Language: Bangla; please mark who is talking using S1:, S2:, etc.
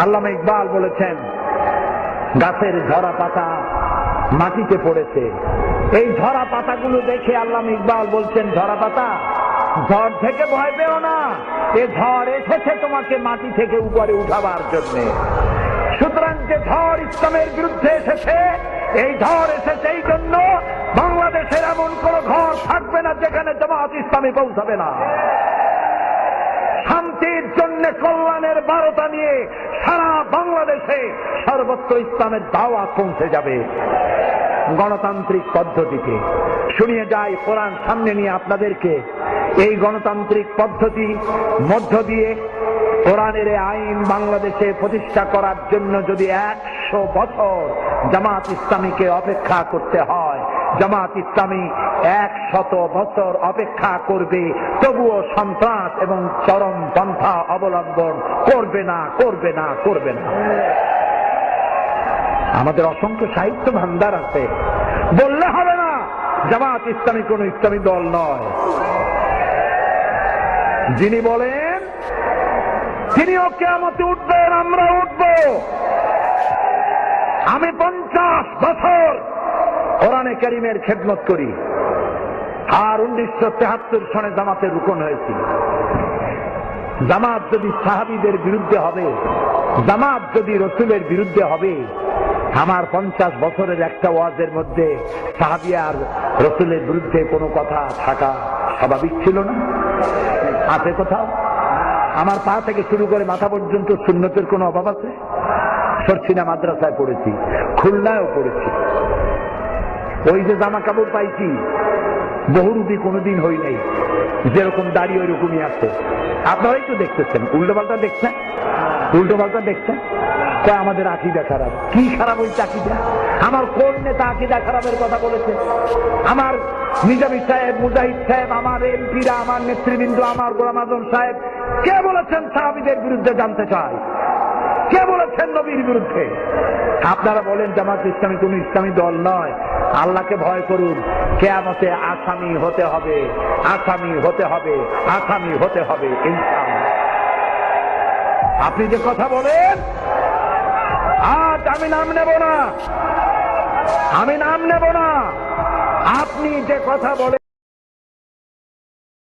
S1: আল্লামা ইকবাল বলেছেন, গাছের ঝরা পাতা মাটিতে পড়েছে। এই ঝরা পাতাগুলো দেখে আল্লামা ইকবাল বলছেন, ঝরা পাতা, ঝড় থেকে ভয় পেও না, এ ঝড় এসেছে তোমাকে মাটি থেকে উপরে উঠাবার জন্য। সুতরাং যে ঝড় ইসলামের বিরুদ্ধে এসেছে, এই ঝড় এসেছে এই জন্য বাংলাদেশের এমন কোন ঘর থাকবে না যেখানে জামাত ইসলামী পৌঁছাবে না। শান্তির জন্য কল্যাণের বার্তা নিয়ে সারা বাংলাদেশে সর্বত্র ইসলামের দাওয়াত পৌঁছে যাবে গণতান্ত্রিক পদ্ধতিতে। শুনিয়ে যায় কোরআন সামনে নিয়ে আপনাদেরকে, এই গণতান্ত্রিক পদ্ধতি মধ্য দিয়ে কোরআনের আইন বাংলাদেশে প্রতিষ্ঠা করার জন্য যদি 100 বছর জামাত ইসলামীকে অপেক্ষা করতে হয়, জামাত ইসলামী 100 বছর অপেক্ষা করবে, তবুও সন্ত্রাস এবং চরম পন্থা অবলম্বন করবে না, করবে না, করবে না। আমাদের অসংখ্য সাহিত্য ভান্ডার আছে, বললে হবে না জামাত ইসলামী কোন ইসলামী দল নয়। যিনি বলেন তিনিও কিয়ামতে উঠবেন, আমরা উঠব। আমি 50 বছর কোরআনে কারীমের খেদমত করি, আর 1973 সনে জামাতের রুকন হয়েছি। জামাত যদি সাহাবীদের বিরুদ্ধে হবে, জামাত যদি রসুলের বিরুদ্ধে হবে, আমার 50 বছরের একটা ওয়াজের মধ্যে সাহাবী আর রসুলের বিরুদ্ধে কোনো কথা থাকা স্বাভাবিক ছিল না? আছে কোথাও? আমার পা থেকে শুরু করে মাথা পর্যন্ত সুন্নতের কোনো অভাব আছে? সরছিনা মাদ্রাসায় পড়েছি, খুলনায়ও পড়েছি। ওই যে জামা কাপড় পাইছি, বহুরূপী কোনোদিন হই নাই, যেরকম দাড়ি ওই রকমই আছে। আপনারাই তো দেখতেছেন, উল্টো পাল্টা দেখছেন, উল্টো পাল্টা দেখছেন। আমাদের আকীদা খারাপ। কি খারাপ ওই আকীদা? আমার কোন নেতা আকীদা খারাপের কথা বলেছে? আমার নিজামী সাহেব, মুজাহিদ সাহেব, আমার এমপিরা, আমার নেতৃবৃন্দ, আমার গোলাম আজম সাহেব কে বলেছেন সাহাবীদের বিরুদ্ধে? জানতে চাই, কে বলেছেন নবীর বিরুদ্ধে? আপনারা বলেন জামাত ইসলামী কোন ইসলামী দল নয়। আল্লাহকে ভয় করুন, কিয়ামতে আসামি হতে হবে, আসামি হতে হবে, আসামি হতে হবে ইনশাআল্লাহ। আপনি যে কথা বলেন, আজ আমি নাম নেব না, আমি নাম নেব না, আপনি যে কথা বলেন